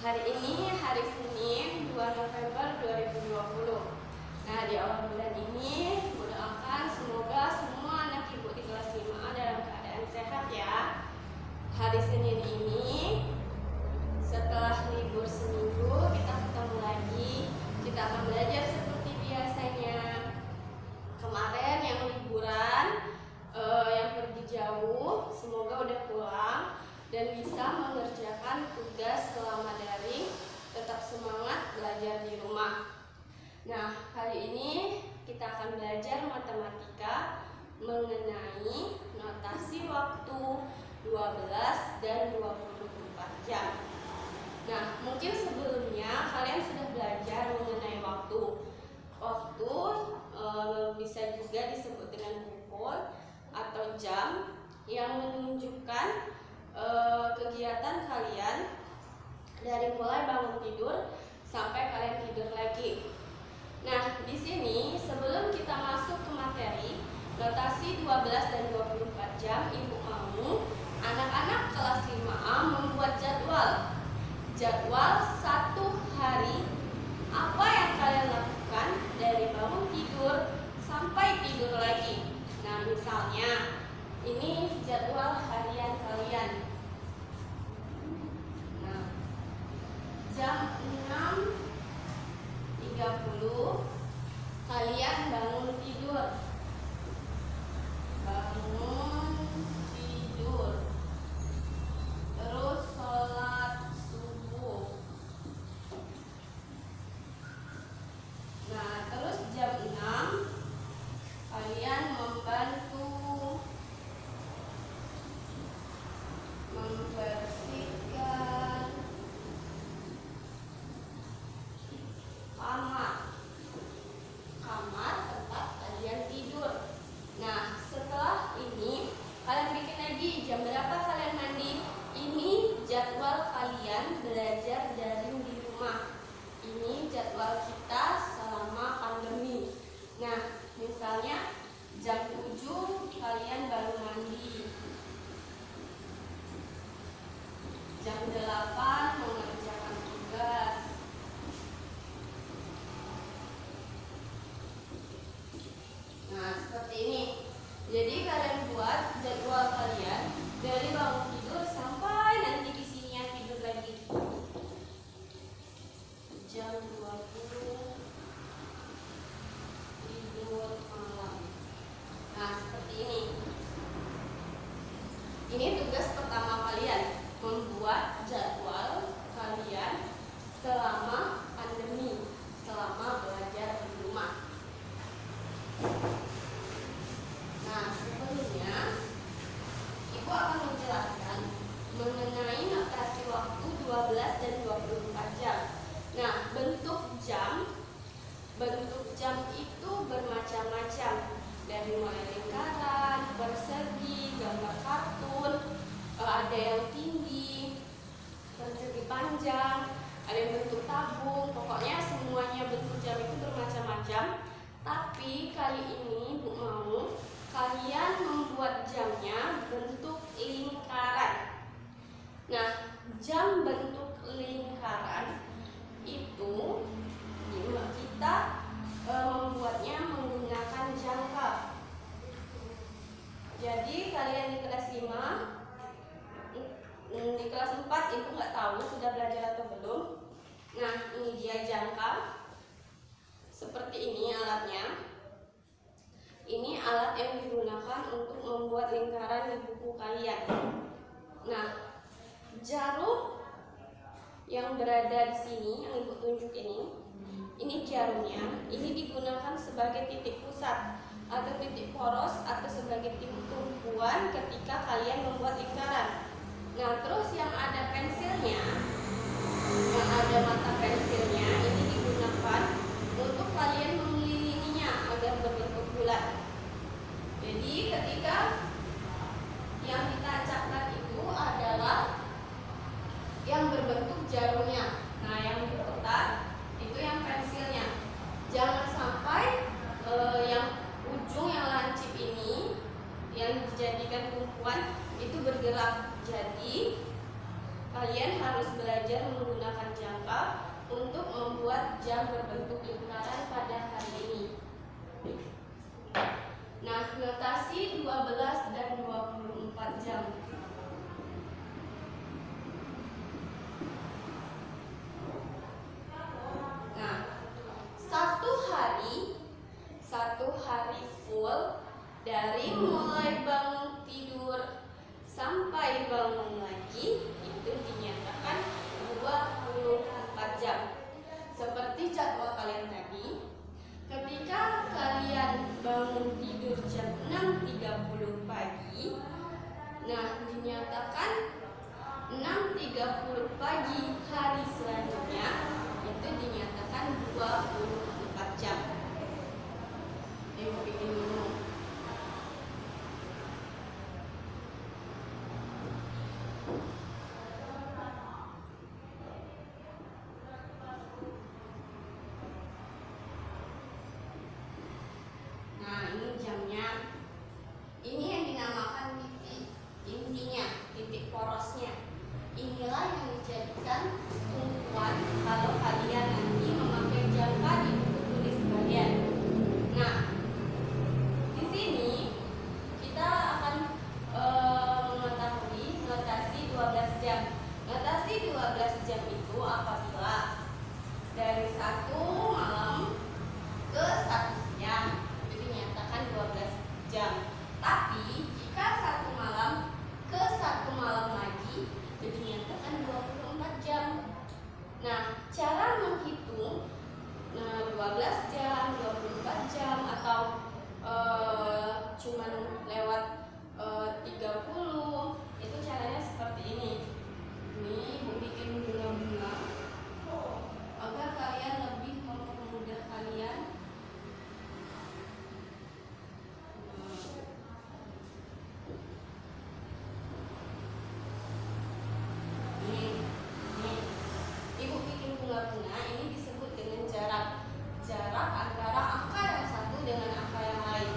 Hari ini hari Senin 2 November 2020. Nah, di awal bulan ini doakan semoga semua anak ibu di kelas 5 dalam keadaan sehat ya. Hari Senin ini setelah libur seminggu kita ketemu lagi. Kita akan belajar seperti biasanya. Kemarin yang liburan, yang pergi jauh, semoga udah pulang dan bisa mengerjakan tugas selama daring, tetap semangat belajar di rumah. Nah, hari ini kita akan belajar matematika mengenai notasi waktu 12 dan 24 jam. Nah, mungkin sebelumnya kalian sudah belajar mengenai waktu. Waktu bisa juga disebut dengan pukul atau jam yang menunjukkan kegiatan kalian dari mulai bangun tidur sampai kalian tidur lagi. Nah, di sini sebelum kita masuk ke materi notasi 12 dan 24 jam, Ibu mau anak-anak kelas 5A membuat jadwal satu hari apa yang kalian lakukan dari bangun tidur sampai tidur lagi. Nah, misalnya ini jadwal harian kalian. Nah, jam 6.30 kalian bangun tidur. Terus sholat subuh. Nah, terus jam 6 kalian membersihkan kamar tempat kalian tidur. Nah, setelah ini kalian bikin lagi jam berapa kalian mandi. Ini jadwal kalian belajar daring di rumah. Ini jadwal kita selama pandemi. Nah, misalnya jam 7 kalian baru mandi. Jam 8 mengerjakan tugas. Nah, seperti ini. Jadi kalian buat jadwal kalian dari bangun tidur sampai nanti di sini tidur lagi. Jam 20 tidur malam. Nah, seperti ini. Ini tugas pertama kalian, membuat jadwal kalian selama pandemi, selama belajar di rumah. Nah, sebelumnya Ibu akan menjelaskan mengenai notasi waktu 12 dan 24 jam. Nah, bentuk jam itu bermacam-macam, dari mulai lingkaran, persegi, gambar kartun, ada yang tinggi, persegi panjang, ada yang bentuk tabung. Pokoknya semuanya bentuk jam itu bermacam-macam. Tapi kali ini Bu mau kalian membuat jamnya bentuk lingkaran. Nah, jam bentuk lingkaran itu kita membuatnya menggunakan jangka. Jadi kalian di kelas 5, di kelas 4 Ibu nggak tahu sudah belajar atau belum. Nah, ini dia jangka. Seperti ini alatnya. Ini alat yang digunakan untuk membuat lingkaran di buku kalian. Nah, jarum yang berada di sini yang Ibu tunjuk ini jarumnya. Ini digunakan sebagai titik pusat atau titik poros atau sebagai titik tumpuan ketika kalian membuat lingkaran. Nah, terus yang ada pensilnya, yang ada mata pensilnya, ini digunakan untuk kalian mengelilinginya agar berbentuk bulat. Jadi ketika yang ditancapkan itu adalah yang berbentuk jarumnya. Nah, yang diputar itu yang pensilnya. Jangan sampai yang ujung yang lancip ini yang dijadikan tumpuan itu bergerak. Jadi kalian harus belajar menggunakan jangka untuk membuat jam berbentuk lingkaran pada hari ini. Nah, notasi 12 dan 24 jam. Nah, satu hari full dari mulai bangun tidur sampai bangun lagi itu dinyatakan 24 jam. Seperti jadwal kalian tadi, ketika kalian bangun tidur jam 6.30 pagi, nah dinyatakan 6.30 pagi hari selanjutnya itu dinyatakan 24 jam. Ibu bikin dulu. Nah, ini jamnya. Ini yang dinamakan titik intinya, titik porosnya. Inilah yang dijadikan tumpuan kalau kalian nanti memakai jangka di buku tulis kalian. Nah, di sini kita akan mengetahui notasi 12 jam. Notasi 12 jam itu apabila dari satu malam ke satu siang itu dinyatakan 12 jam. Tapi jika satu malam ke satu malam lagi itu dinyatakan 24 jam. Nah, cara menghitung 12 jam, 24 jam atau cuman lewat 30 itu caranya seperti ini. Ini Ibu bikin bunga-bunga agar kalian lebih mempermudah kalian. Ibu bikin bunga-bunga ini disebut dengan jarak antara angka yang satu dengan angka yang lain.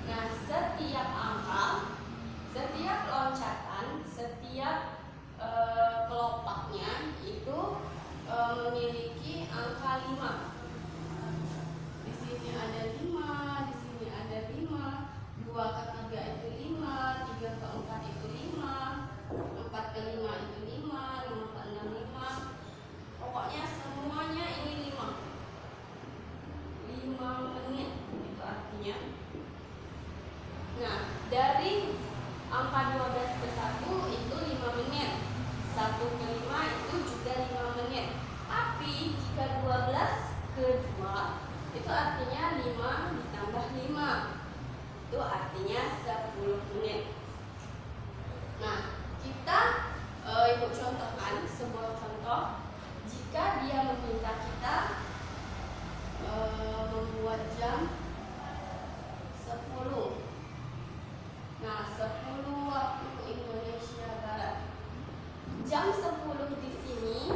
Nah, setiap angka, setiap loncatan, setiap kelopaknya itu memiliki angka 5. Di sini ada 5, di sini ada 5, 2 ke 3 itu 5, 3 ke 4 itu 5, 4 ke 5 itu 5, 5 ke 6 5. Pokoknya semuanya ini 5. 5 menit itu artinya. Nah, dari angka 12 ke 1 itu 5 menit. 1 ke 5 itu juga 5 menit. Tapi jika 12 ke 2 itu artinya 5 ditambah 5. Itu artinya 10 menit. Nah, kita Ibu contohkan sebuah contoh. Jika dia meminta kita membuat jam 10. Nah, 10 waktu Indonesia Barat. Jam 10 di sini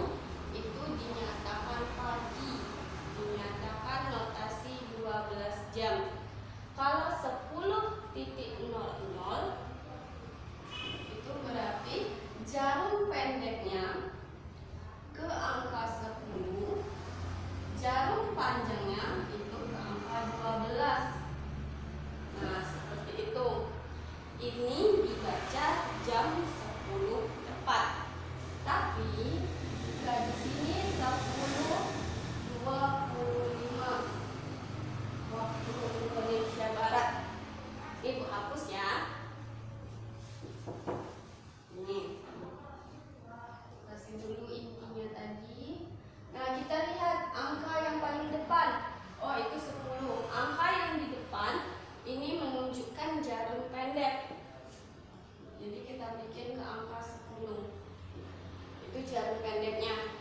itu dinyatakan pagi. Dinyatakan notasi 12 jam. Kalau 10.00 itu berarti jarum pendeknya ke angka 10, jarum panjangnya itu ke angka 12. Nah, seperti itu. Ini dibaca jam 10 tepat. Tapi jika di sini 10.25 waktu Indonesia Barat, Ibu hapus ya. Ini kasih dulu intinya tadi. Nah, kita lihat angka yang paling depan. Oh, itu 10. Angka yang di depan ini menunjukkan jarum pendek. Jadi kita bikin ke angka 10. Itu jarum pendeknya.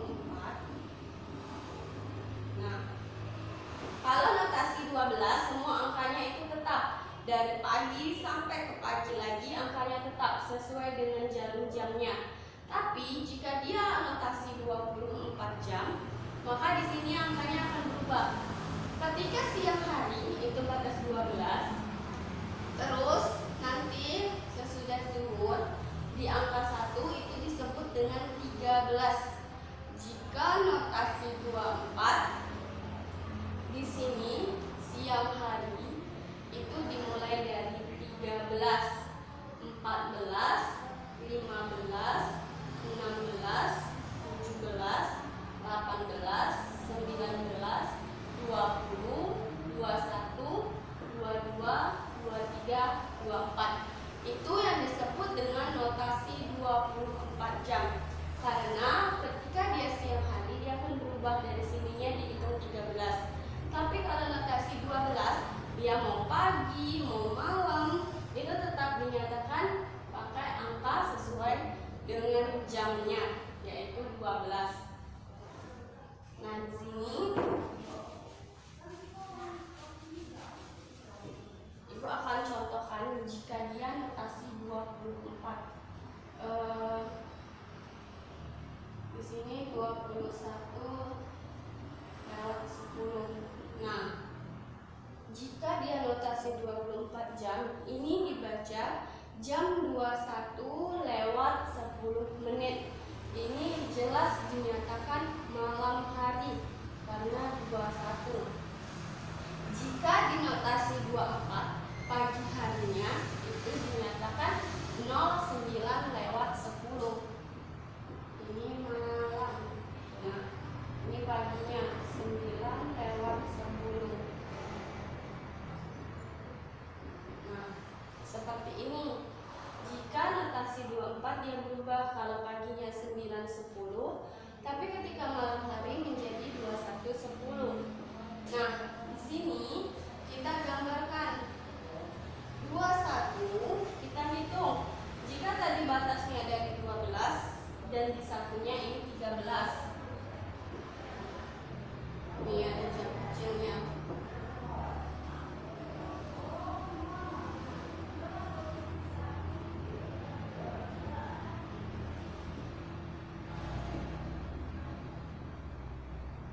24. Nah, kalau notasi 12 semua angkanya itu tetap. Dari pagi sampai ke pagi lagi angkanya tetap sesuai dengan jam-jamnya. Tapi jika dia notasi 24 jam, maka di sini angkanya akan berubah. Ketika siang hari itu batas 12, terus nanti sesudah zuhur di angka 1 itu disebut dengan 13. Jika notasi 24 di sini siang hari itu dimulai dari 13, 14, 15, 16, 17, 18, 19, 20, 21, 22, 23, 24. Itu yang disebut dengan notasi 24 jam. Karena ketika dia siang hari dia akan berubah dari sininya dihitung 13. Tapi kalau notasi 12 dia mau pagi, mau malam, itu tetap dinyatakan pakai angka sesuai dengan jamnya, yaitu 12. Nah, di sini Ibu akan contohkan jika dia notasi 24. Di sini 21 lewat 10. Nah, jika dia notasi 24 jam, ini dibaca jam 21 lewat 10 menit. Ini jelas dinyatakan malam hari karena 21. Jika di notasi 24, pagi harinya itu dinyatakan 09 lewat 10. Ini malam. Nah, ini paginya 9 lewat 10. Nah, seperti ini. Jika notasi 24 dia berubah kalau paginya 9, 10, tapi ketika malam hari menjadi 21, 10. Nah, di sini kita gambarkan 21 kita hitung. Jika tadi batasnya dari 12 dan di satunya ini 13. Ini ada jam kecilnya.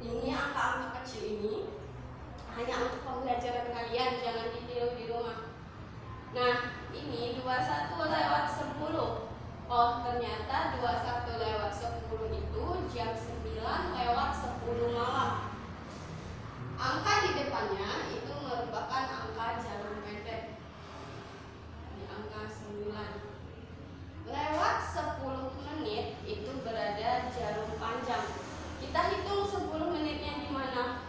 Ini angka-angka kecil ini hanya untuk pembelajaran kalian, jangan ditiru di rumah. Nah, ini 21 lewat 10. Oh, ternyata 21 lewat 10 itu jam 9 lewat 10 malam. Angka di depannya itu merupakan angka jarum pendek. Di angka 9. Lewat 10 menit itu berada jarum panjang. Kita hitung 10 menitnya di mana?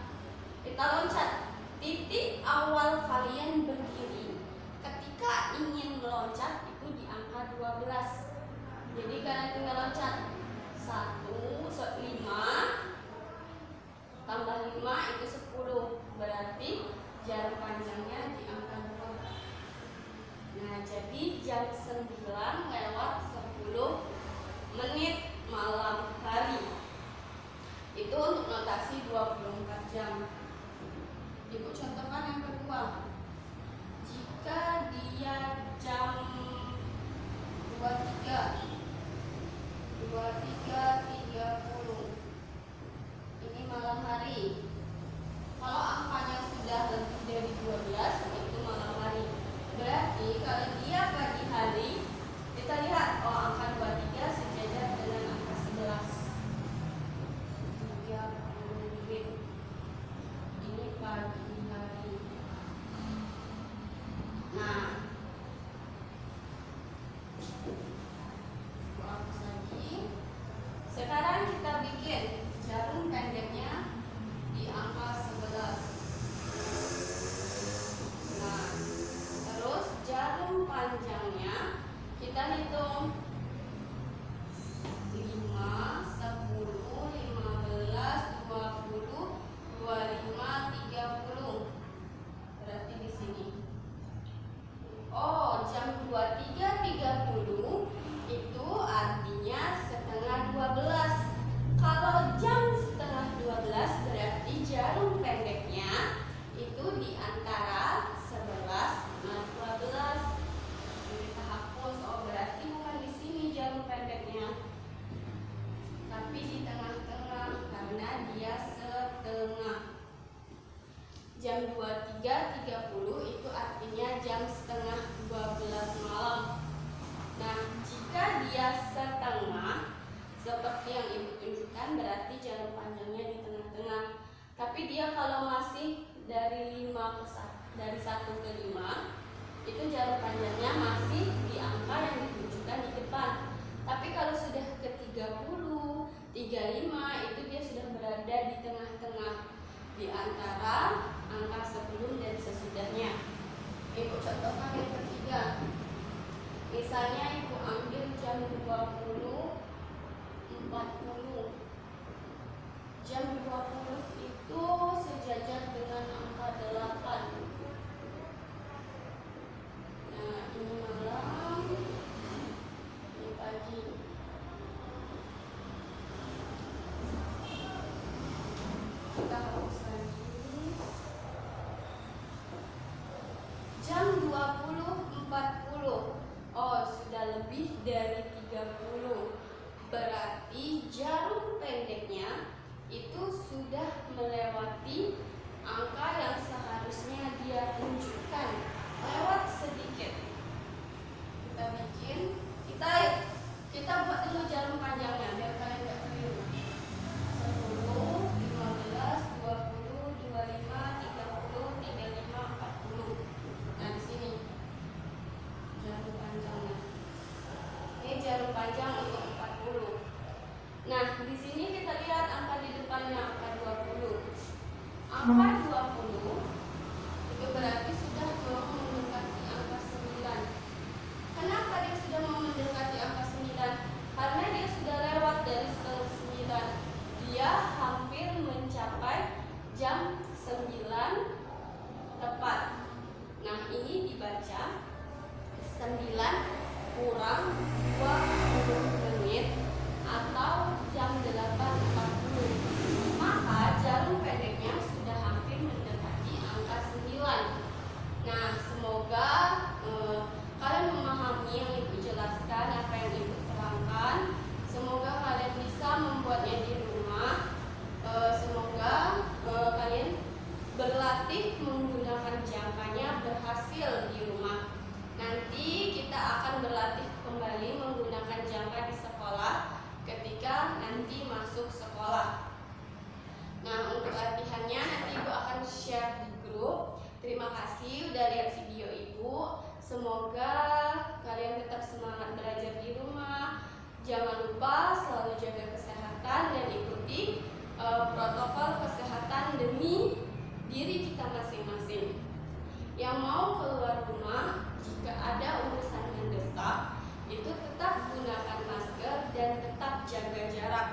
Kita loncat. Titik awal kalian berdiri ketika ingin meloncat itu di angka 12. Jadi kalian tinggal loncat. 1, 5 tambah 5 itu 10. Berarti jarum panjangnya di angka 2. Nah, jadi jam 9 lewat 10 menit malam hari. Itu untuk notasi 24 jam. Ibu contohkan yang kedua. Jika dia jam 23.30, ini malam hari. Kalau angkanya sudah lebih dari 12 itu malam hari. Berarti kalau dia pagi hari, kita lihat angka 23 sejajar dengan angka 11. 30 menit. Ini pagi hari. Nah, hapus lagi. Sekarang kita dia setengah. Jam 23.30 itu artinya jam setengah 12 malam. Nah, jika dia setengah seperti yang ibu tunjukkan, berarti jarum panjangnya di tengah-tengah. Tapi dia kalau masih dari 1 ke 5, itu jarum panjangnya masih di angka yang ditunjukkan di depan. Tapi kalau sudah ke 30, 35, itu dia sudah berada di tengah-tengah, di antara angka sebelum dan sesudahnya. Ibu contohkan yang ketiga. Misalnya ibu ambil jam 20.40. Jam 20 itu sejajar dengan angka 8. Nah, ini malam, ini pagi. Kita hapuskan ini. Jam 20.40. Oh, sudah lebih dari 30. Berarti jarum pendeknya itu sudah melewati angka yang seharusnya dia tunjukkan, lewat sedikit. Kita bikin, kita buat dulu jarum panjangnya biar kalian nggak keliru. 10, 15, 20, 25, 30, 35, 40. Nah, di sini jarum panjangnya. Ini jarum panjang untuk 40. Nah, di sini kita lihat angka di depannya, angka 20. Angka 20 itu berarti sudah mau mendekati angka 9. Kenapa dia sudah mau mendekati angka 9? Karena dia sudah lewat dari setengah 9. Dia hampir mencapai jam 9 tepat. Nah, ini dibaca 9 kurang 20 menit atau jam 8.40. Maka jarum pendeknya sudah hampir mendekati angka 9. Nah, semoga kalian memahami yang ibu jelaskan, apa yang ibu terangkan. Semoga kalian bisa membuatnya di rumah. Semoga kalian berlatih menggunakan jangkanya berhasil di rumah. Nanti kita akan berlatih kembali menggunakan jangka di sekolah ketika nanti masuk sekolah. Nah, untuk latihannya nanti ibu akan share di grup. Terima kasih udah lihat video ibu. Semoga kalian tetap semangat belajar di rumah. Jangan lupa selalu jaga kesehatan dan ikuti protokol kesehatan demi diri kita masing-masing. Yang mau keluar rumah, jika ada urusan mendesak, itu tetap gunakan masker dan tetap jaga jarak.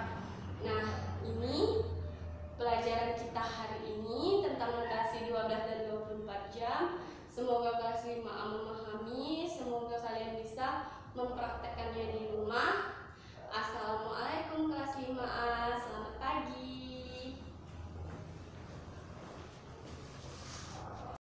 Nah, ini pelajaran kita hari ini tentang notasi 12 dan 24 jam. Semoga kelas 5A memahami, semoga kalian bisa mempraktekkannya di rumah.